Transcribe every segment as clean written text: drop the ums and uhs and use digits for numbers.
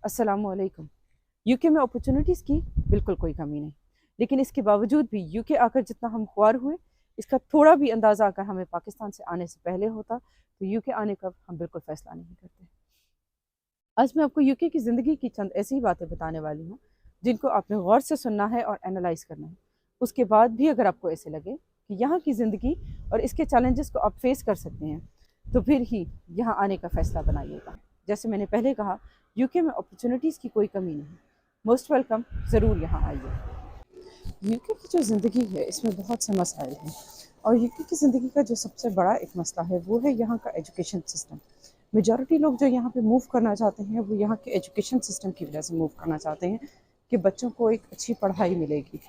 अस्सलामुअलैकुम। यूके में अपॉर्चुनिटीज़ की बिल्कुल कोई कमी नहीं, लेकिन इसके बावजूद भी यूके आकर जितना हम ख्वार हुए, इसका थोड़ा भी अंदाज़ा अगर हमें पाकिस्तान से आने से पहले होता तो यूके आने का हम बिल्कुल फ़ैसला नहीं करते। आज मैं आपको यूके की ज़िंदगी की चंद ऐसी बातें बताने वाली हूँ जिनको आपने गौर से सुनना है और एनालाइज करना है। उसके बाद भी अगर आपको ऐसे लगे कि यहाँ की ज़िंदगी और इसके चैलेंजेस को आप फेस कर सकते हैं, तो फिर ही यहाँ आने का फ़ैसला बनाइएगा। जैसे मैंने पहले कहा, यूके में अपॉर्चुनिटीज़ की कोई कमी नहीं। मोस्ट वेलकम, ज़रूर यहाँ आइए। यूके की जो ज़िंदगी है इसमें बहुत से मसाइल हैं, और यूके की ज़िंदगी का जो सबसे बड़ा एक मसला है वो है यहाँ का एजुकेशन सिस्टम। मेजॉरिटी लोग जो यहाँ पे मूव करना चाहते हैं वो यहाँ के एजुकेशन सिस्टम की वजह से मूव करना चाहते हैं कि बच्चों को एक अच्छी पढ़ाई मिलेगी।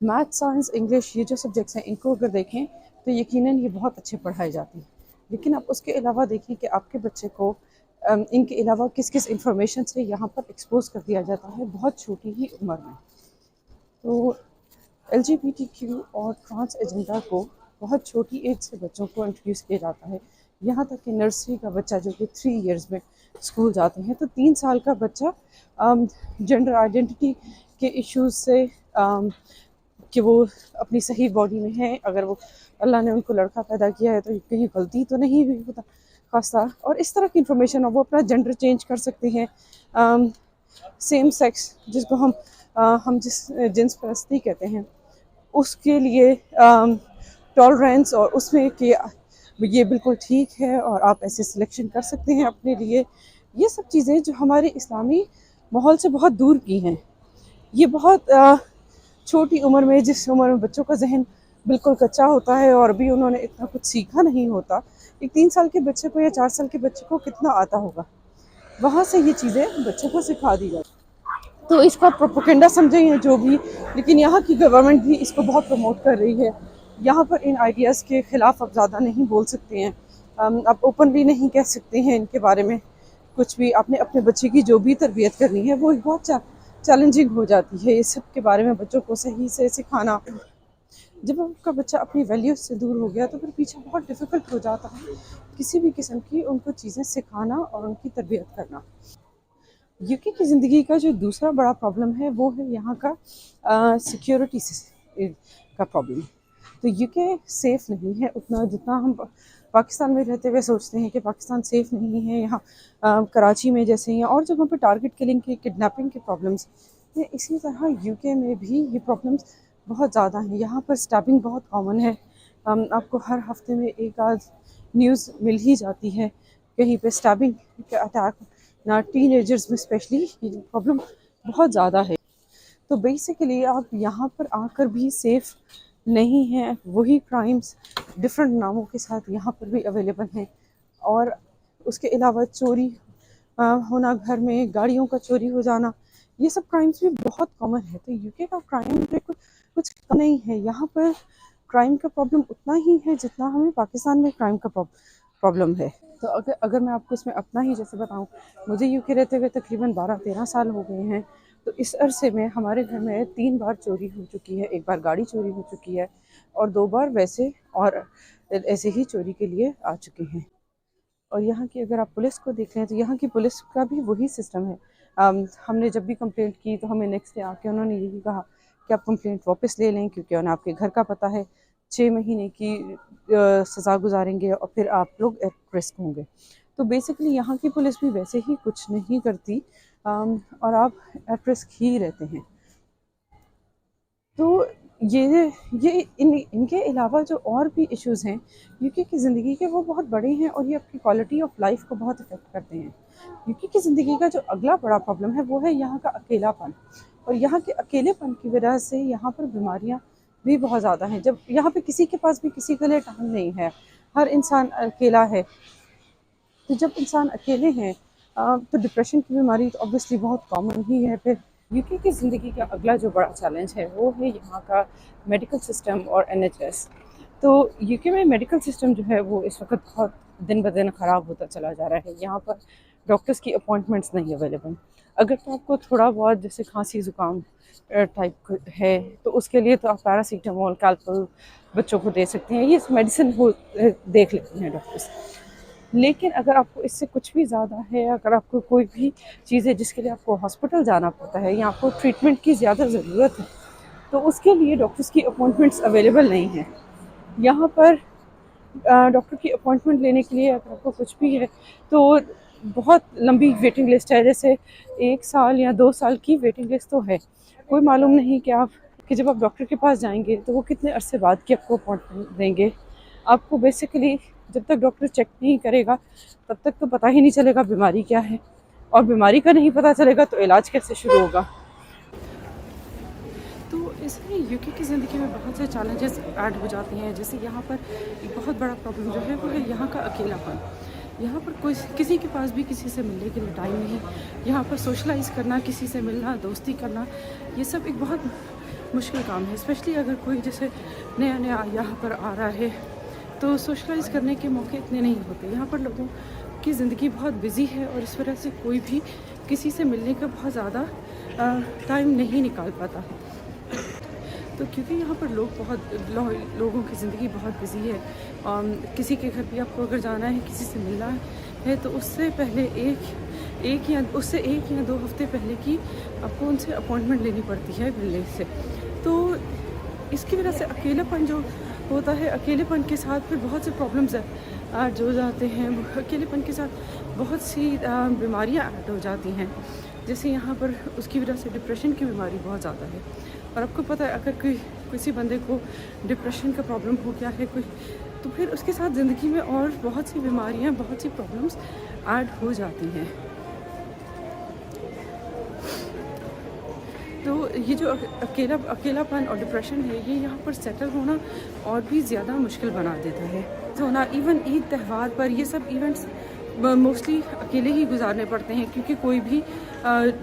मैथ, साइंस, इंग्लिश, ये जो सब्जेक्ट्स हैं इनको अगर देखें तो यकीनन ये बहुत अच्छे पढ़ाई जाती है, लेकिन आप उसके अलावा देखें कि आपके बच्चे को इनके अलावा किस किस इंफॉर्मेशन से यहाँ पर एक्सपोज कर दिया जाता है बहुत छोटी ही उम्र में। तो LGBTQ और ट्रांस एजेंडा को बहुत छोटी एज से बच्चों को इंट्रोड्यूस किया जाता है। यहाँ तक कि नर्सरी का बच्चा जो कि 3 इयर्स में स्कूल जाते हैं, तो 3 साल का बच्चा जेंडर आइडेंटिटी के इश्यूज से कि वो अपनी सही बॉडी में है, अगर वो अल्लाह ने उनको लड़का पैदा किया है तो कहीं गलती तो नहीं हुई होता खासा, और इस तरह की इंफॉर्मेशन, और वो अपना जेंडर चेंज कर सकते हैं। सेम सेक्स जिसको हम जिस जिन्स परस्ती कहते हैं उसके लिए टॉलरेंस, और उसमें कि ये बिल्कुल ठीक है और आप ऐसे सिलेक्शन कर सकते हैं अपने लिए। ये सब चीज़ें जो हमारे इस्लामी माहौल से बहुत दूर की हैं, ये बहुत छोटी उम्र में, जिस उम्र में बच्चों का जहन बिल्कुल कच्चा होता है और अभी उन्होंने इतना कुछ सीखा नहीं होता, एक 3 साल के बच्चे को या 4 साल के बच्चे को कितना आता होगा, वहाँ से ये चीज़ें बच्चों को सिखा दी जाती। तो इसका प्रोपोगेंडा समझें जो भी, लेकिन यहाँ की गवर्नमेंट भी इसको बहुत प्रमोट कर रही है। यहाँ पर इन आइडियाज़ के ख़िलाफ़ आप ज़्यादा नहीं बोल सकते हैं, आप ओपनली नहीं कह सकते हैं इनके बारे में कुछ भी। आपने अपने बच्चे की जो भी तरबियत करनी है वो बहुत चैलेंजिंग हो जाती है, ये सब के बारे में बच्चों को सही से सिखाना। जब आपका बच्चा अपनी वैल्यूज से दूर हो गया तो फिर पीछे बहुत डिफ़िकल्ट हो जाता है किसी भी किस्म की उनको चीज़ें सिखाना और उनकी तरबियत करना। यूके की ज़िंदगी का जो दूसरा बड़ा प्रॉब्लम है वो है यहाँ का सिक्योरिटी का प्रॉब्लम। तो यूके सेफ़ नहीं है उतना जितना हम पाकिस्तान में रहते हुए सोचते हैं कि पाकिस्तान सेफ़ नहीं है। यहाँ कराची में जैसे या और जगहों पे टारगेट किलिंग की, किडनैपिंग के प्रॉब्लम्स हैं, इसी तरह यूके में भी ये प्रॉब्लम्स बहुत ज़्यादा हैं। यहाँ पर स्टैबिंग बहुत कॉमन है, आपको हर हफ्ते में एक आध न्यूज़ मिल ही जाती है कहीं पे स्टैबिंग के अटैक ना, टीनेजर्स में स्पेशली ये प्रॉब्लम बहुत ज़्यादा है। तो बेसिकली आप यहाँ पर आकर भी सेफ़ नहीं हैं, वही क्राइम्स डिफरेंट नामों के साथ यहाँ पर भी अवेलेबल हैं। और उसके अलावा चोरी होना, घर में गाड़ियों का चोरी हो जाना, ये सब क्राइम्स भी बहुत कॉमन है। तो यूके का क्राइम पे कुछ कम नहीं है। यहाँ पर क्राइम का प्रॉब्लम उतना ही है जितना हमें पाकिस्तान में क्राइम का प्रॉब्लम है। तो अगर मैं आपको इसमें अपना ही जैसे बताऊँ, मुझे यूके रहते हुए तकरीबन 12-13 साल हो गए हैं। तो इस अरसे में हमारे घर में 3 बार चोरी हो चुकी है। एक बार गाड़ी चोरी हो चुकी है और 2 बार वैसे और ऐसे ही चोरी के लिए आ चुके हैं। और यहाँ की अगर आप पुलिस को देख लें तो यहाँ की पुलिस का भी वही सिस्टम है। हमने जब भी कंप्लेंट की तो हमें नेक्स्ट डे आके उन्होंने यही कहा कि आप कंप्लेंट वापस ले लें, क्योंकि उन्हें आपके घर का पता है, 6 महीने की सज़ा गुजारेंगे और फिर आप लोग एट रिस्क होंगे। तो बेसिकली यहाँ की पुलिस भी वैसे ही कुछ नहीं करती, और आप एट रिस्क ही रहते हैं। तो इनके अलावा जो और भी इश्यूज़ हैं यूके की ज़िंदगी के, वो बहुत बड़े हैं और ये आपकी क्वालिटी ऑफ लाइफ को बहुत इफ़ेक्ट करते हैं। यूके की ज़िंदगी का जो अगला बड़ा प्रॉब्लम है वो है यहाँ का अकेलापन, और यहाँ के अकेलेपन की वजह से यहाँ पर बीमारियाँ भी बहुत ज़्यादा हैं। जब यहाँ पे किसी के पास भी किसी के लिए टाइम नहीं है, हर इंसान अकेला है, तो जब इंसान अकेले हैं तो डिप्रेशन की बीमारी तो ऑब्वियसली बहुत कॉमन ही है। फिर यूके की ज़िंदगी का अगला जो बड़ा चैलेंज है वो है यहाँ का मेडिकल सिस्टम और NHS। तो यूके में मेडिकल सिस्टम जो है वो इस वक्त बहुत दिन ब दिन ख़राब होता चला जा रहा है। यहाँ पर डॉक्टर्स की अपॉइंटमेंट्स नहीं अवेलेबल। अगर तो आपको थोड़ा बहुत जैसे खांसी ज़ुकाम टाइप है तो उसके लिए तो आप पैरासीटामोल, कैल्पल बच्चों को दे सकते हैं, ये मेडिसिन हो देख लेते हैं डॉक्टर्स। लेकिन अगर आपको इससे कुछ भी ज़्यादा है, अगर आपको कोई भी चीज़ है जिसके लिए आपको हॉस्पिटल जाना पड़ता है या आपको ट्रीटमेंट की ज़्यादा ज़रूरत है, तो उसके लिए डॉक्टर्स की अपॉइंटमेंट्स अवेलेबल नहीं हैं यहाँ पर। डॉक्टर की अपॉइंटमेंट लेने के लिए अगर आपको कुछ भी है तो बहुत लंबी वेटिंग लिस्ट है, जैसे 1 साल या 2 साल की वेटिंग लिस्ट तो है। कोई मालूम नहीं कि जब आप डॉक्टर के पास जाएंगे तो वो कितने अरसे बाद की आपको अपॉइंटमेंट देंगे। आपको बेसिकली जब तक डॉक्टर चेक नहीं करेगा तब तक तो पता ही नहीं चलेगा बीमारी क्या है, और बीमारी का नहीं पता चलेगा तो इलाज कैसे शुरू होगा। तो इसलिए यूके की ज़िंदगी में बहुत से चैलेंजेस ऐड हो जाते हैं। जैसे यहाँ पर एक बहुत बड़ा प्रॉब्लम जो है वो है यहाँ का अकेलापन। यहाँ पर कोई किसी के पास भी किसी से मिलने के लिए टाइम नहीं। यहाँ पर सोशलाइज़ करना, किसी से मिलना, दोस्ती करना, ये सब एक बहुत मुश्किल काम है। स्पेशली अगर कोई जैसे नया नया यहाँ पर आ रहा है तो सोशलाइज़ करने के मौके इतने नहीं होते। यहाँ पर लोगों की ज़िंदगी बहुत बिजी है और इस वजह से कोई भी किसी से मिलने का बहुत ज़्यादा टाइम नहीं निकाल पाता। तो क्योंकि यहाँ पर लोगों की ज़िंदगी बहुत बिजी है, किसी के घर भी आपको अगर जाना है, किसी से मिलना है तो उससे पहले एक या 2 हफ्ते पहले की आपको उनसे अपॉइंटमेंट लेनी पड़ती है मिलने से। तो इसकी वजह से अकेलापन जो होता है, अकेलेपन के साथ फिर बहुत से प्रॉब्लम्स ऐड हो जाते हैं। अकेलेपन के साथ बहुत सी बीमारियाँ ऐड हो जाती हैं। जैसे यहाँ पर उसकी वजह से डिप्रेशन की बीमारी बहुत ज़्यादा है। और आपको पता है अगर किसी बंदे को डिप्रेशन का प्रॉब्लम हो गया है कोई, तो फिर उसके साथ ज़िंदगी में और बहुत सी बीमारियाँ, बहुत सी प्रॉब्लम्स ऐड हो जाती हैं। तो ये जो अकेलापन और डिप्रेशन है, ये यहाँ पर सेटल होना और भी ज़्यादा मुश्किल बना देता है। तो ना इवन ईद त्यौहार पर ये सब इवेंट्स मोस्टली अकेले ही गुजारने पड़ते हैं, क्योंकि कोई भी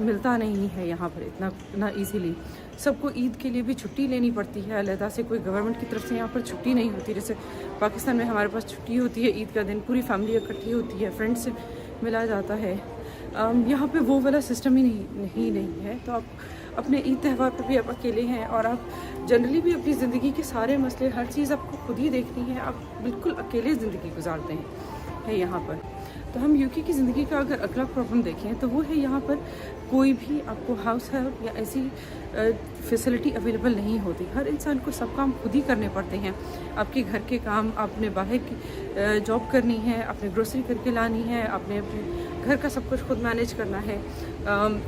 मिलता नहीं है यहाँ पर इतना ईजीली। सबको ईद के लिए भी छुट्टी लेनी पड़ती है अलहदा से, कोई गवर्नमेंट की तरफ से यहाँ पर छुट्टी नहीं होती। जैसे पाकिस्तान में हमारे पास छुट्टी होती है ईद का दिन, पूरी फैमिली इकट्ठी होती है, फ्रेंड्स से मिला जाता है। यहाँ पे वो वाला सिस्टम ही नहीं है। तो आप अपने ईद त्यौहार पर भी आप अकेले हैं, और आप जनरली भी अपनी ज़िंदगी के सारे मसले, हर चीज़ आपको खुद ही देखनी है। आप बिल्कुल अकेले ज़िंदगी गुजारते हैं यहाँ पर। तो हम यूके की ज़िंदगी का अगर अगला प्रॉब्लम देखें तो वो है यहाँ पर कोई भी आपको हाउस हेल्प या ऐसी फैसिलिटी अवेलेबल नहीं होती। हर इंसान को सब काम खुद ही करने पड़ते हैं। आपके घर के काम, आपने बाहर की जॉब करनी है, आपने ग्रोसरी करके लानी है, आपने अपने घर का सब कुछ खुद मैनेज करना है,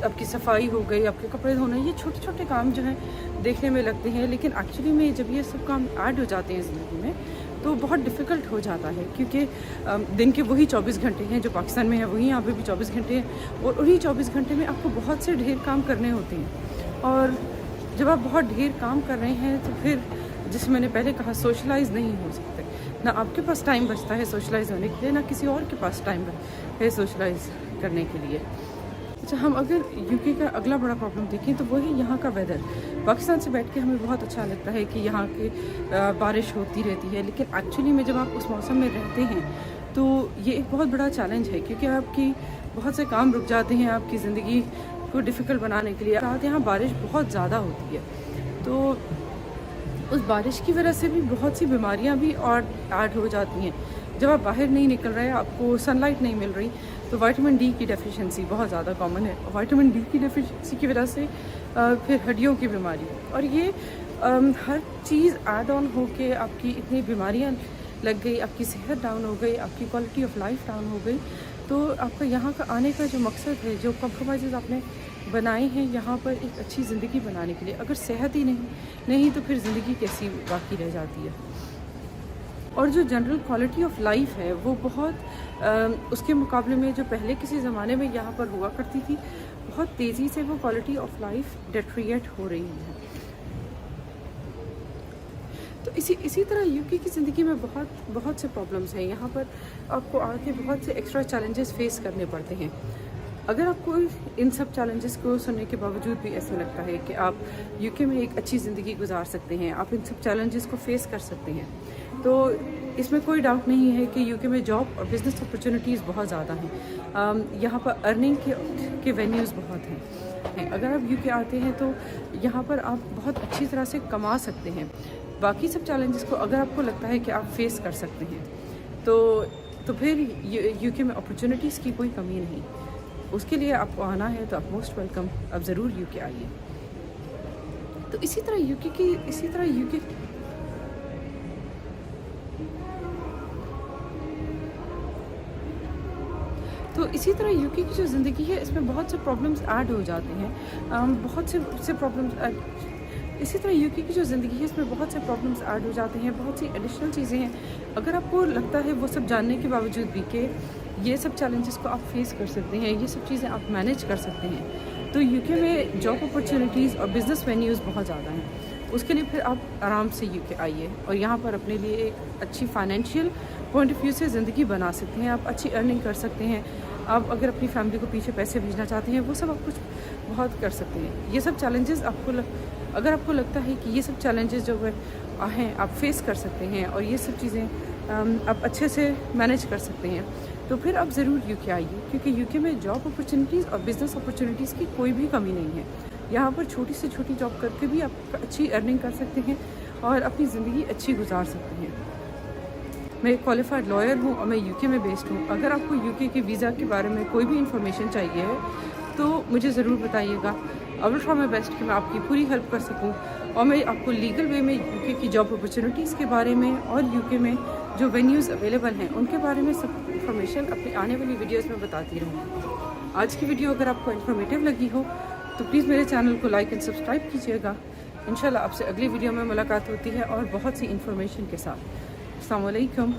आपकी सफाई हो गई, आपके कपड़े धोना, ये छोटे छोटे काम जो हैं देखने में लगते हैं, लेकिन एक्चुअली में जब ये सब काम ऐड हो जाते हैं ज़िंदगी में तो बहुत डिफ़िकल्ट हो जाता है। क्योंकि दिन के वही 24 घंटे हैं जो पाकिस्तान में है, वही यहाँ पे भी 24 घंटे हैं, और उन्हीं 24 घंटे में आपको बहुत से ढेर काम करने होते हैं। और जब आप बहुत ढेर काम कर रहे हैं तो फिर जैसे मैंने पहले कहा, सोशलाइज़ नहीं हो सकते। ना आपके पास टाइम बचता है सोशलाइज़ होने के लिए, ना किसी और के पास टाइम है सोशलाइज़ करने के लिए। अच्छा, हम अगर यूके का अगला बड़ा प्रॉब्लम देखें तो वो है यहाँ का वेदर। पाकिस्तान से बैठ के हमें बहुत अच्छा लगता है कि यहाँ की बारिश होती रहती है, लेकिन एक्चुअली में जब आप उस मौसम में रहते हैं तो ये एक बहुत बड़ा चैलेंज है, क्योंकि आपकी बहुत से काम रुक जाते हैं आपकी ज़िंदगी को डिफ़िकल्ट बनाने के लिए। साथ यहाँ बारिश बहुत ज़्यादा होती है, तो उस बारिश की वजह से भी बहुत सी बीमारियाँ भी और ऐड हो जाती हैं। जब आप बाहर नहीं निकल रहे, आपको सनलाइट नहीं मिल रही, तो विटामिन डी की डेफिशिएंसी बहुत ज़्यादा कॉमन है। विटामिन डी की डेफिशिएंसी की वजह से फिर हड्डियों की बीमारी, और ये हर चीज़ ऐड ऑन हो के आपकी इतनी बीमारियां लग गई, आपकी सेहत डाउन हो गई, आपकी क्वालिटी ऑफ लाइफ डाउन हो गई। तो आपका यहाँ का आने का जो मकसद है, जो कॉम्प्रोमाइज़ आपने बनाए हैं यहाँ पर एक अच्छी ज़िंदगी बनाने के लिए, अगर सेहत ही नहीं तो फिर ज़िंदगी कैसी बाकी रह जाती है। और जो जनरल क्वालिटी ऑफ लाइफ है वो बहुत उसके मुकाबले में जो पहले किसी ज़माने में यहाँ पर हुआ करती थी, बहुत तेज़ी से वो क्वालिटी ऑफ लाइफ डेट्रिएट हो रही है। तो इसी तरह यूके की ज़िंदगी में बहुत से प्रॉब्लम्स हैं। यहाँ पर आपको आके बहुत से एक्स्ट्रा चैलेंजेस फेस करने पड़ते हैं। अगर आपको इन सब चैलेंजेस को सुनने के बावजूद भी ऐसा लगता है कि आप यूके में एक अच्छी ज़िंदगी गुजार सकते हैं, आप इन सब चैलेंजेस को फेस कर सकते हैं, तो इसमें कोई डाउट नहीं है कि यूके में जॉब और बिज़नेस अपॉर्चुनिटीज़ बहुत ज़्यादा हैं। यहाँ पर अर्निंग के वेन्यूज़ बहुत हैं। अगर आप यूके आते हैं तो यहाँ पर आप बहुत अच्छी तरह से कमा सकते हैं। बाकी सब चैलेंजेस को अगर आपको लगता है कि आप फेस कर सकते हैं, तो तो फिर यूके में अपॉर्चुनिटीज़ की कोई कमी नहीं। उसके लिए आपको आना है तो आप मोस्ट वेलकम, आप ज़रूर यूके आइए। तो इसी तरह यूके की जो ज़िंदगी है इसमें बहुत से प्रॉब्लम्स ऐड हो जाते हैं। इसी तरह यूके की जो ज़िंदगी है इसमें बहुत से प्रॉब्लम्स ऐड हो जाते हैं, बहुत सी एडिशनल चीज़ें हैं। अगर आपको लगता है वो सब जानने के बावजूद भी कि ये सब चैलेंजेस को आप फेस कर सकते हैं, ये सब चीज़ें आप मैनेज कर सकते हैं, तो यूके में जॉब अपॉर्चुनिटीज़ और बिज़नेस वेन्यूज़ बहुत ज़्यादा हैं। उसके लिए फिर आप आराम से यूके आइए और यहाँ पर अपने लिए एक अच्छी फाइनेंशियल पॉइंट ऑफ व्यू से ज़िंदगी बना सकते हैं। आप अच्छी अर्निंग कर सकते हैं। आप अगर अपनी फैमिली को पीछे पैसे भेजना चाहते हैं, वो सब आप कुछ बहुत कर सकते हैं। ये सब चैलेंजेस अगर आपको लगता है कि ये सब चैलेंजेस जो हैं आप फेस कर सकते हैं और ये सब चीज़ें आप अच्छे से मैनेज कर सकते हैं, तो फिर आप ज़रूर यूके आइए, क्योंकि यूके में जॉब अपॉर्चुनिटीज़ और बिज़नेस अपॉर्चुनिटीज़ की कोई भी कमी नहीं है। यहाँ पर छोटी से छोटी जॉब करके भी आप अच्छी अर्निंग कर सकते हैं और अपनी ज़िंदगी अच्छी गुजार सकते हैं। मैं एक क्वालिफाइड लॉयर हूँ और मैं यूके में बेस्ड हूँ। अगर आपको यूके के वीज़ा के बारे में कोई भी इंफॉर्मेशन चाहिए है तो मुझे ज़रूर बताइएगा। I will try my best कि मैं आपकी पूरी हेल्प कर सकूँ और मैं आपको लीगल वे में यूके की जॉब अपॉर्चुनिटीज़ के बारे में और यूके में जो वेन्यूज़ अवेलेबल हैं उनके बारे में सब इंफॉर्मेशन अपनी आने वाली वीडियोज़ में बताती रहूँगी। आज की वीडियो अगर आपको इन्फॉर्मेटिव लगी हो तो प्लीज़ मेरे चैनल को लाइक एंड सब्सक्राइब कीजिएगा। इंशाल्लाह आपसे अगली वीडियो में मुलाकात होती है और बहुत सी इन्फॉर्मेशन के साथ। अस्सलाम वालेकुम।